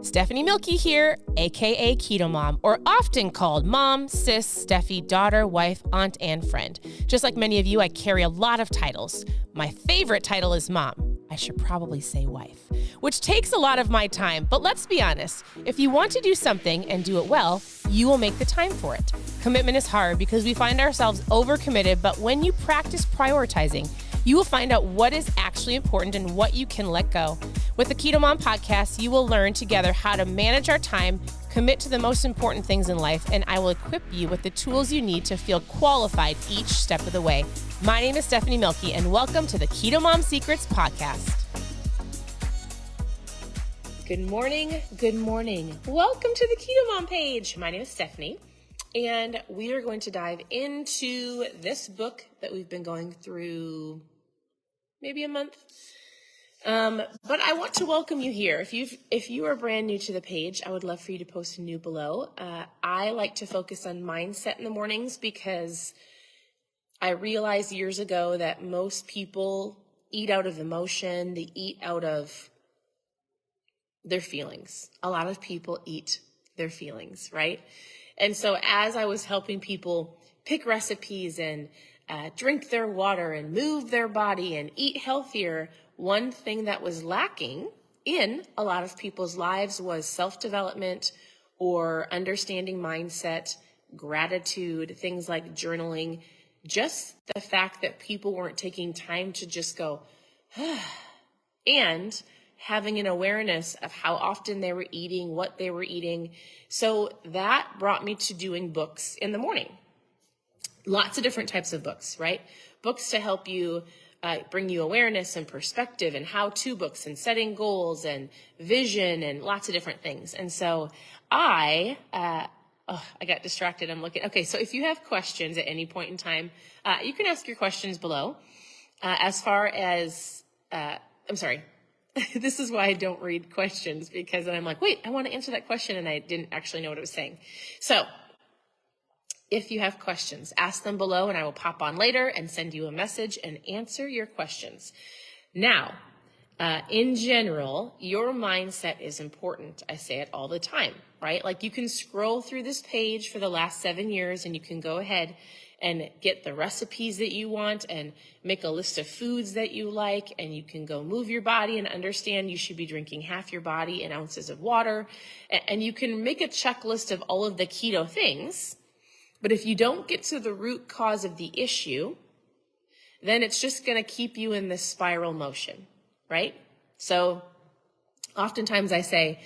Stephanie Milky here, aka Keto Mom, or often called mom, sis, Steffi, daughter, wife, aunt, and friend. Just like many of you, I carry a lot of titles. My favorite title is mom. I should probably say wife, which takes a lot of my time. But let's be honest, if you want to do something and do it well, you will make the time for it. Commitment is hard because we find ourselves overcommitted, but when you practice prioritizing, you will find out what is actually important and what you can let go. With the Keto Mom podcast, you will learn together how to manage our time, commit to the most important things in life, and I will equip you with the tools you need to feel qualified each step of the way. My name is Stephanie Milky, and welcome to the Keto Mom Secrets podcast. Good morning, good morning. Welcome to the Keto Mom page. My name is Stephanie, and we are going to dive into this book that we've been going through maybe a month. But I want to welcome you here. If you are brand new to the page, I would love for you to post a new below. I like to focus on mindset in the mornings because I realized years ago that most people eat out of emotion. They eat out of their feelings. A lot of people eat their feelings, right? And so as I was helping people pick recipes and drink their water and move their body and eat healthier, one thing that was lacking in a lot of people's lives was self-development or understanding mindset, gratitude, things like journaling, just the fact that people weren't taking time to just go, and having an awareness of how often they were eating, what they were eating. So that brought me to doing books in the morning. Lots of different types of books, right? Books to help you bring you awareness and perspective, and how-to books and setting goals and vision and lots of different things. And so I got distracted. I'm looking. Okay, so if you have questions at any point in time, you can ask your questions below. As far as, I'm sorry. This is why I don't read questions, because then I'm like, wait, I want to answer that question, and I didn't actually know what it was saying. So if you have questions, ask them below, and I will pop on later and send you a message and answer your questions. Now, in general, your mindset is important. I say it all the time, right? Like, you can scroll through this page for the last 7 years, and you can go ahead and get the recipes that you want and make a list of foods that you like, and you can go move your body and understand you should be drinking half your body in ounces of water, and you can make a checklist of all of the keto things. But if you don't get to the root cause of the issue, then it's just going to keep you in this spiral motion, right? So oftentimes I say,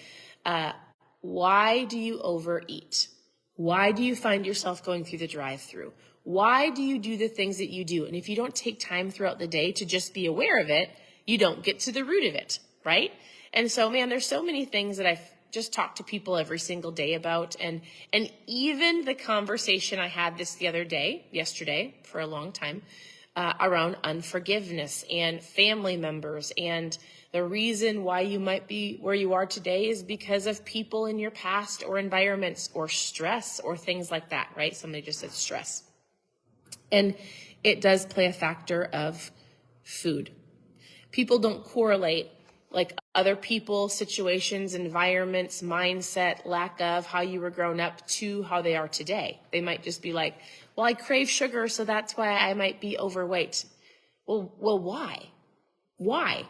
why do you overeat? Why do you find yourself going through the drive-through? Why do you do the things that you do? And if you don't take time throughout the day to just be aware of it, you don't get to the root of it, right? And so, man, there's so many things that I've just talk to people every single day about. And even the conversation I had yesterday, for a long time, around unforgiveness and family members. And the reason why you might be where you are today is because of people in your past or environments or stress or things like that, right? Somebody just said stress. And it does play a factor of food. People don't correlate like other people, situations, environments, mindset, lack of how you were grown up to how they are today. They might just be like, well, I crave sugar, so that's why I might be overweight. Well, why? Why?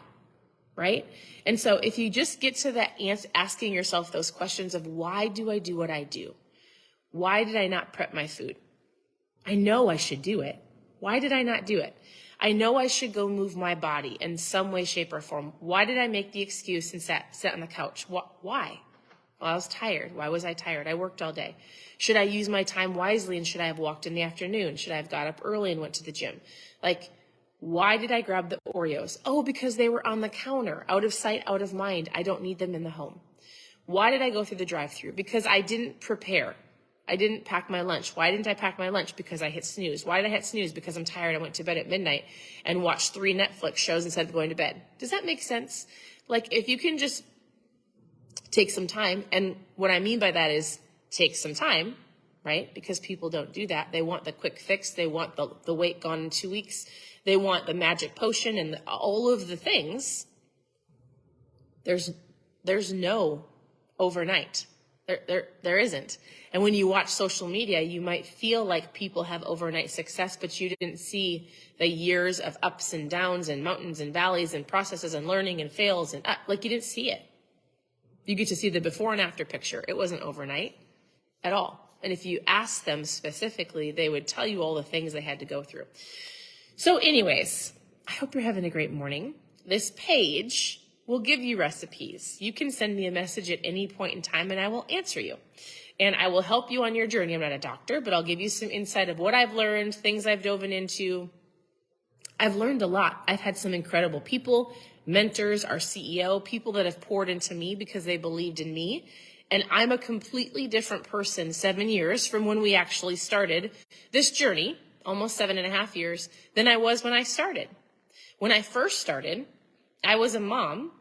Right? And so if you just get to that asking yourself those questions of, why do I do what I do? Why did I not prep my food? I know I should do it. Why did I not do it? I know I should go move my body in some way, shape, or form. Why did I make the excuse and sit on the couch? Why? Well, I was tired. Why was I tired? I worked all day. Should I use my time wisely, and should I have walked in the afternoon? Should I have got up early and went to the gym? Like, why did I grab the Oreos? Oh, because they were on the counter. Out of sight, out of mind. I don't need them in the home. Why did I go through the drive-thru? Because I didn't prepare. I didn't pack my lunch. Why didn't I pack my lunch? Because I hit snooze. Why did I hit snooze? Because I'm tired. I went to bed at midnight and watched 3 Netflix shows instead of going to bed. Does that make sense? Like, if you can just take some time, and what I mean by that is take some time, right? Because people don't do that. They want the quick fix. They want the weight gone in 2 weeks. They want the magic potion and all of the things. There's no overnight. There isn't. And when you watch social media, you might feel like people have overnight success, but you didn't see the years of ups and downs and mountains and valleys and processes and learning and fails and like you didn't see it. You get to see the before and after picture. It wasn't overnight at all. And if you ask them specifically, they would tell you all the things they had to go through. So anyways, I hope you're having a great morning. This page will give you recipes. You can send me a message at any point in time and I will answer you. And I will help you on your journey. I'm not a doctor, but I'll give you some insight of what I've learned, things I've dove into. I've learned a lot. I've had some incredible people, mentors, our CEO, people that have poured into me because they believed in me. And I'm a completely different person 7 years from when we actually started this journey, almost 7.5 years, than I was when I started. When I first started, I was a mom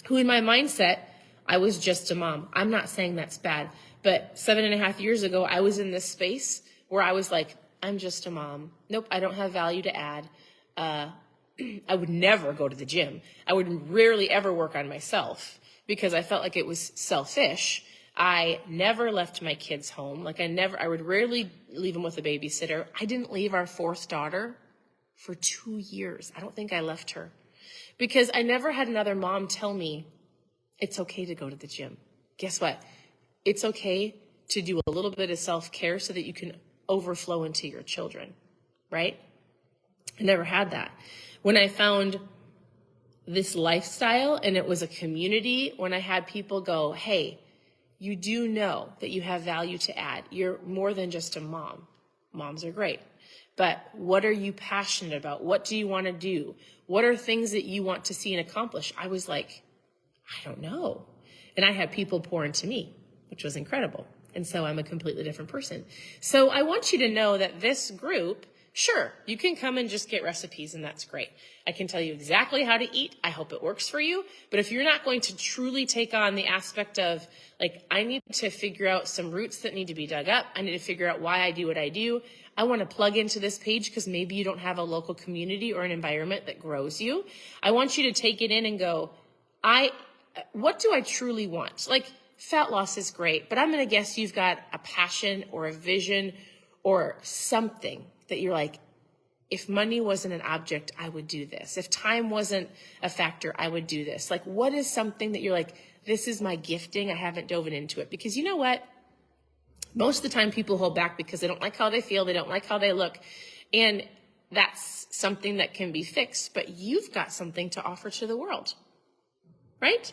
who in my mindset, I was just a mom. I'm not saying that's bad, but 7.5 years ago, I was in this space where I was like, I'm just a mom. Nope, I don't have value to add. I would never go to the gym. I would rarely ever work on myself because I felt like it was selfish. I never left my kids home. I would rarely leave them with a babysitter. I didn't leave our fourth daughter for 2 years. I don't think I left her because I never had another mom tell me it's okay to go to the gym. Guess what? It's okay to do a little bit of self-care so that you can overflow into your children, right? I never had that. When I found this lifestyle and it was a community, when I had people go, hey, you do know that you have value to add. You're more than just a mom. Moms are great. But what are you passionate about? What do you want to do? What are things that you want to see and accomplish? I was like, I don't know. And I had people pour into me, which was incredible. And so I'm a completely different person. So I want you to know that this group, sure, you can come and just get recipes and that's great. I can tell you exactly how to eat. I hope it works for you. But if you're not going to truly take on the aspect of I need to figure out some roots that need to be dug up. I need to figure out why I do what I do. I want to plug into this page because maybe you don't have a local community or an environment that grows you. I want you to take it in and go, what do I truly want? Fat loss is great, but I'm going to guess you've got a passion or a vision or something that you're like, if money wasn't an object, I would do this. If time wasn't a factor, I would do this. What is something that you're like, this is my gifting. I haven't dove into it. Because you know what? Most of the time people hold back because they don't like how they feel. They don't like how they look. And that's something that can be fixed, but you've got something to offer to the world, right?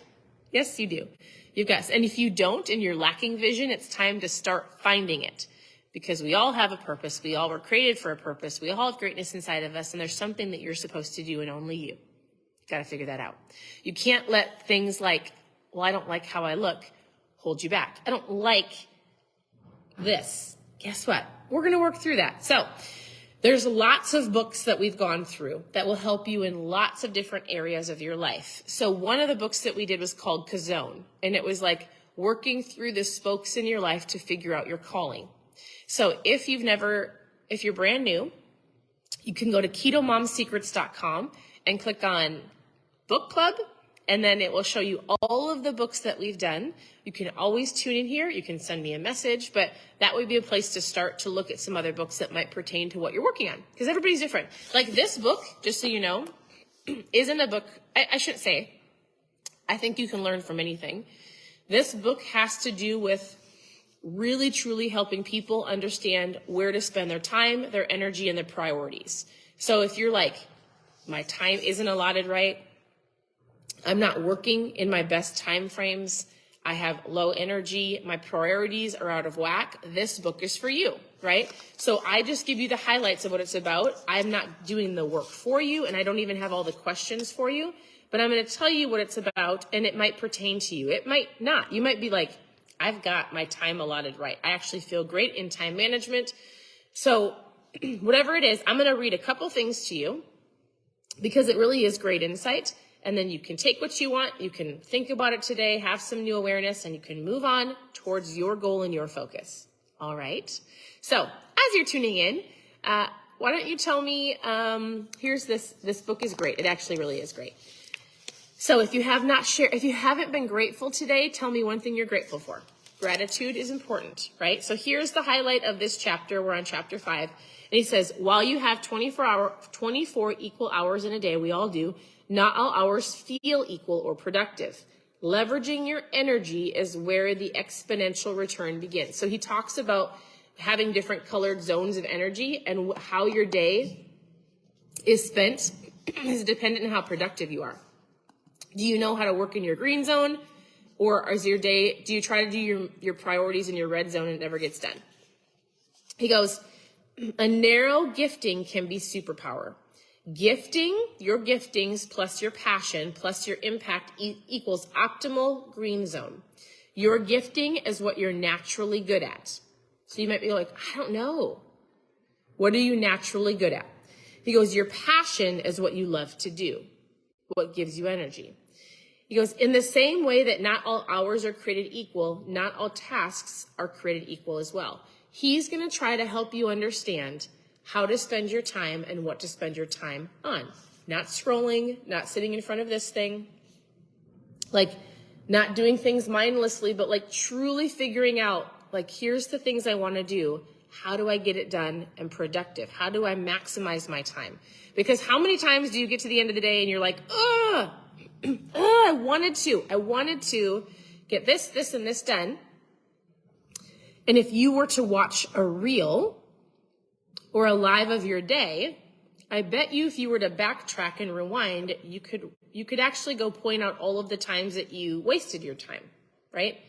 Yes, you do. And if you don't and you're lacking vision, it's time to start finding it. Because we all have a purpose. We all were created for a purpose. We all have greatness inside of us. And there's something that you're supposed to do and only you. You've got to figure that out. You can't let things like, well, I don't like how I look, hold you back. I don't like this. Guess what? We're going to work through that. So there's lots of books that we've gone through that will help you in lots of different areas of your life. So one of the books that we did was called Zone. And it was working through the spokes in your life to figure out your calling. So if you're brand new, you can go to ketomomsecrets.com and click on book club, and then it will show you all of the books that we've done. You can always tune in here. You can send me a message, but that would be a place to start to look at some other books that might pertain to what you're working on, because everybody's different. This book, just so you know, isn't a book, I shouldn't say, I think you can learn from anything. This book has to do with really, truly helping people understand where to spend their time, their energy, and their priorities. So if you're like, my time isn't allotted right, I'm not working in my best time frames, I have low energy, my priorities are out of whack, this book is for you, right? So I just give you the highlights of what it's about. I'm not doing the work for you, and I don't even have all the questions for you, but I'm going to tell you what it's about, and it might pertain to you. It might not. You might be like, I've got my time allotted right. I actually feel great in time management. So whatever it is, I'm going to read a couple things to you because it really is great insight. And then you can take what you want. You can think about it today, have some new awareness, and you can move on towards your goal and your focus. All right. So as you're tuning in, why don't you tell me, here's this book is great. It actually really is great. So if you haven't been grateful today, tell me one thing you're grateful for. Gratitude is important, right? So here's the highlight of this chapter. We're on chapter 5. And he says, while you have 24 equal hours in a day, we all do, not all hours feel equal or productive. Leveraging your energy is where the exponential return begins. So he talks about having different colored zones of energy, and how your day is spent is dependent on how productive you are. Do you know how to work in your green zone? Or is your day, do you try to do your priorities in your red zone and it never gets done? He goes, a narrow gifting can be superpower. Gifting, your giftings plus your passion plus your impact equals optimal green zone. Your gifting is what you're naturally good at. So you might be like, I don't know. What are you naturally good at? He goes, your passion is what you love to do, what gives you energy. He goes, in the same way that not all hours are created equal, not all tasks are created equal as well. He's going to try to help you understand how to spend your time and what to spend your time on. Not scrolling, not sitting in front of this thing, like not doing things mindlessly, but like truly figuring out, like, here's the things I want to do. How do I get it done and productive? How do I maximize my time? Because how many times do you get to the end of the day and you're like, I wanted to get this, and this done. And if you were to watch a reel or a live of your day, I bet you if you were to backtrack and rewind, you could actually go point out all of the times that you wasted your time, right?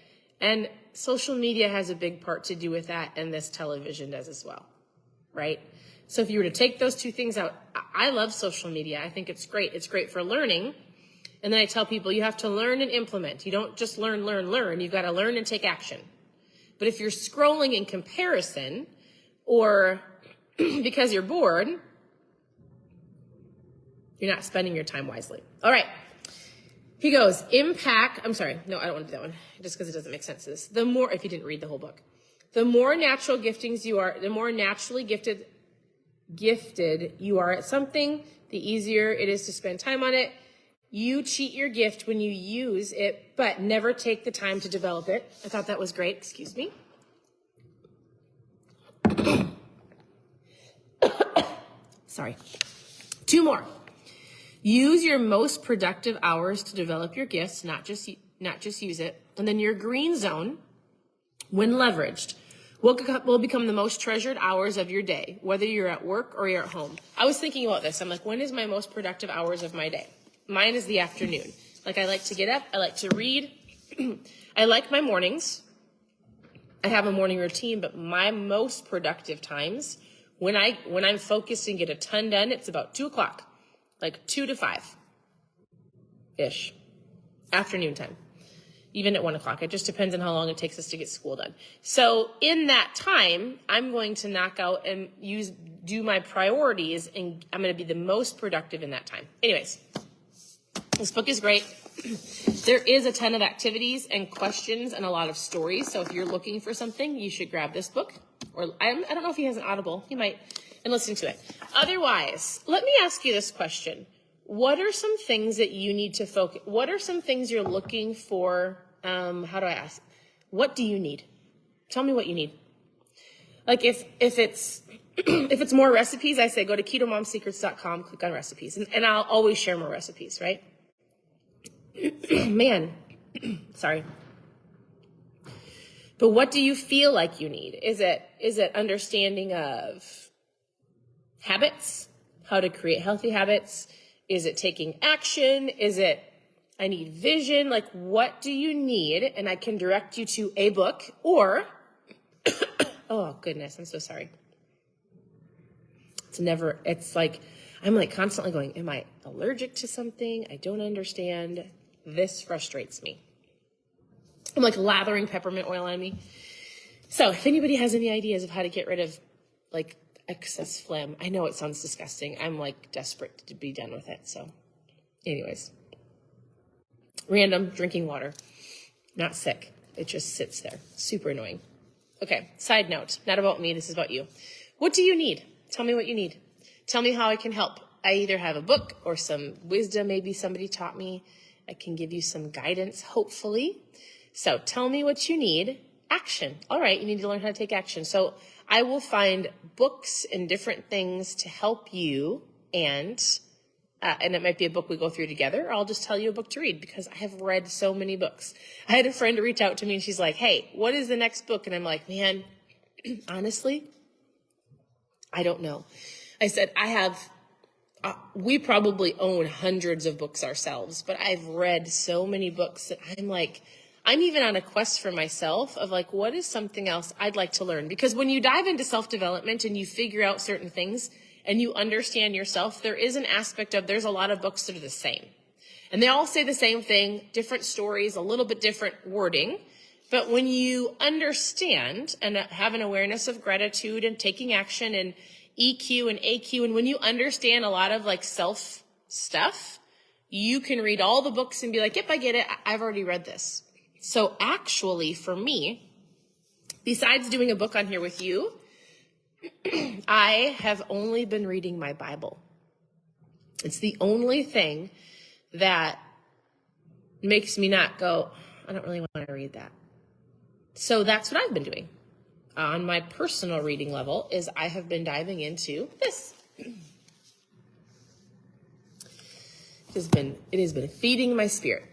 And social media has a big part to do with that, and this television does as well, right? So if you were to take those two things out, I love social media. I think it's great. It's great for learning. And then I tell people you have to learn and implement. You don't just learn. You've got to learn and take action. But if you're scrolling in comparison or because you're bored, you're not spending your time wisely. All right. He goes, I'm sorry. No, I don't want to do that one just because it doesn't make sense to this. The more, if you didn't read the whole book, the more natural giftings you are, the more naturally gifted you are at something, the easier it is to spend time on it. You cheat your gift when you use it, but never take the time to develop it. I thought that was great. Excuse me. Sorry. 2 more. Use your most productive hours to develop your gifts, not just use it. And then your green zone, when leveraged, will become the most treasured hours of your day, whether you're at work or you're at home. I was thinking about this. I'm like, when is my most productive hours of my day? Mine is the afternoon. Like, I like to get up. I like to read. I like my mornings. I have a morning routine, but my most productive times, when I'm focused and get a ton done, it's about 2 o'clock, like 2 to 5-ish, afternoon time, even at 1 o'clock. It just depends on how long it takes us to get school done. So in that time, I'm going to knock out and do my priorities, and I'm going to be the most productive in that time. Anyways. This book is great. There is a ton of activities and questions and a lot of stories. So if you're looking for something, you should grab this book. Or I don't know if he has an Audible. He might, and listen to it. Otherwise, let me ask you this question. What are some things that you need to focus? What are some things you're looking for? How do I ask? What do you need? Tell me what you need. Like if it's more recipes, I say go to ketomomsecrets.com, click on recipes, and I'll always share more recipes, right? Man, sorry. But what do you feel like you need? Is it understanding of habits, how to create healthy habits? Is it taking action? Is it, I need vision? Like, what do you need? And I can direct you to a book or, oh goodness, I'm so sorry. It's like, I'm like constantly going, am I allergic to something? I don't understand. This frustrates me. I'm like lathering peppermint oil on me. So if anybody has any ideas of how to get rid of like excess phlegm, I know it sounds disgusting. I'm like desperate to be done with it. So anyways, random drinking water, not sick. It just sits there. Super annoying. Okay. Side note, not about me. This is about you. What do you need? Tell me what you need. Tell me how I can help. I either have a book or some wisdom maybe somebody taught me. I can give you some guidance, hopefully. So tell me what you need. Action. All right, you need to learn how to take action. So I will find books and different things to help you, and it might be a book we go through together, or I'll just tell you a book to read because I have read so many books. I had a friend reach out to me and she's like, hey, what is the next book? And I'm like, man, honestly, I don't know. I said, we probably own hundreds of books ourselves, but I've read so many books that I'm like, I'm even on a quest for myself of like, what is something else I'd like to learn? Because when you dive into self-development and you figure out certain things and you understand yourself, there is an aspect of, there's a lot of books that are the same. And they all say the same thing, different stories, a little bit different wording. But when you understand and have an awareness of gratitude and taking action and EQ and AQ, and when you understand a lot of like self stuff, you can read all the books and be like, yep, I get it. I've already read this. So actually for me, besides doing a book on here with you, I have only been reading my Bible. It's the only thing that makes me not go, I don't really want to read that. So that's what I've been doing. On my personal reading level is I have been diving into this. It has been feeding my spirit.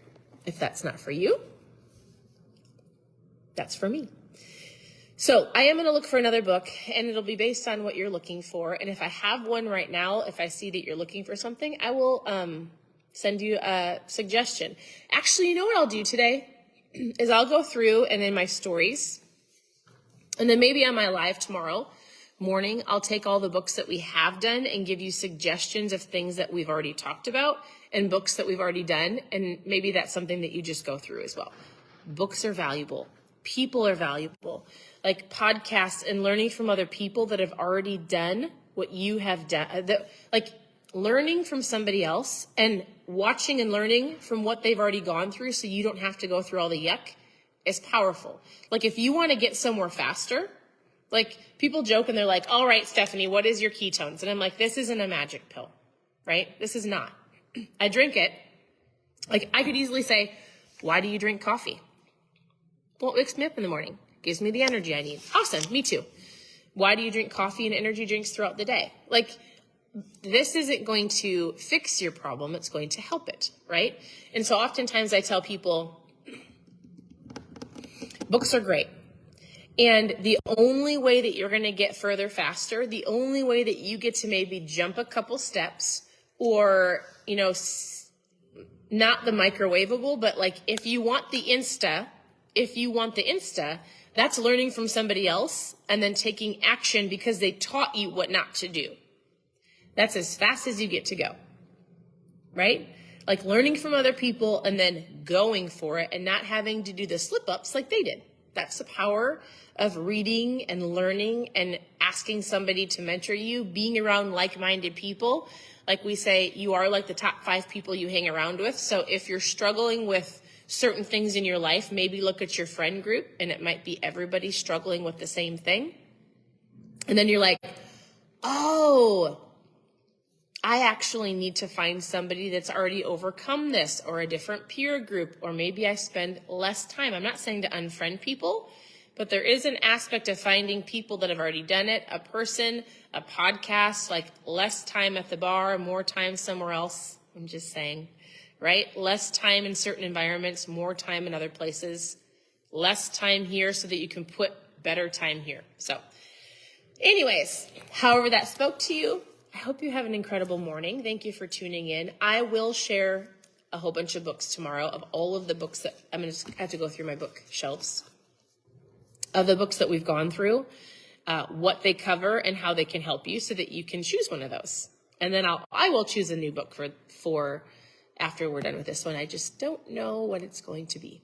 If that's not for you, that's for me. So I am going to look for another book, and it'll be based on what you're looking for. And if I have one right now, if I see that you're looking for something, I will send you a suggestion. Actually, you know what I'll do today is I'll go through and in my stories, and then maybe on my live tomorrow morning, I'll take all the books that we have done and give you suggestions of things that we've already talked about and books that we've already done. And maybe that's something that you just go through as well. Books are valuable. People are valuable. Like podcasts and learning from other people that have already done what you have done. Like learning from somebody else and watching and learning from what they've already gone through so you don't have to go through all the yuck is powerful. Like if you want to get somewhere faster, like people joke and they're like, all right, Stephanie, what is your ketones? And I'm like, this isn't a magic pill, right? This is not. I drink it. Like I could easily say, why do you drink coffee? Well, it wakes me up in the morning. Gives me the energy I need. Awesome. Me too. Why do you drink coffee and energy drinks throughout the day? Like this isn't going to fix your problem. It's going to help it, right? And so oftentimes I tell people, books are great. And the only way that you're going to get further faster, the only way that you get to maybe jump a couple steps or, you know, not the microwavable, but like if you want the Insta, that's learning from somebody else and then taking action because they taught you what not to do. That's as fast as you get to go, right? Like learning from other people and then going for it and not having to do the slip-ups like they did. That's the power of reading and learning and asking somebody to mentor you, being around like-minded people. Like we say, you are like the top 5 people you hang around with. So if you're struggling with certain things in your life, maybe look at your friend group and it might be everybody struggling with the same thing. And then you're like, oh, I actually need to find somebody that's already overcome this or a different peer group, or maybe I spend less time. I'm not saying to unfriend people, but there is an aspect of finding people that have already done it, a person, a podcast, like less time at the bar, more time somewhere else. I'm just saying, right? Less time in certain environments, more time in other places, less time here so that you can put better time here. So anyways, however that spoke to you, I hope you have an incredible morning. Thank you for tuning in. I will share a whole bunch of books tomorrow of all of the books that I'm going to have to go through my bookshelves of the books that we've gone through, what they cover and how they can help you so that you can choose one of those. And then I will choose a new book for after we're done with this one. I just don't know what it's going to be.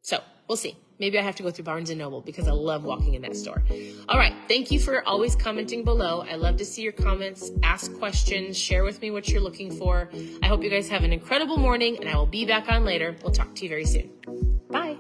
So we'll see. Maybe I have to go through Barnes & Noble because I love walking in that store. All right. Thank you for always commenting below. I love to see your comments, ask questions, share with me what you're looking for. I hope you guys have an incredible morning, and I will be back on later. We'll talk to you very soon. Bye.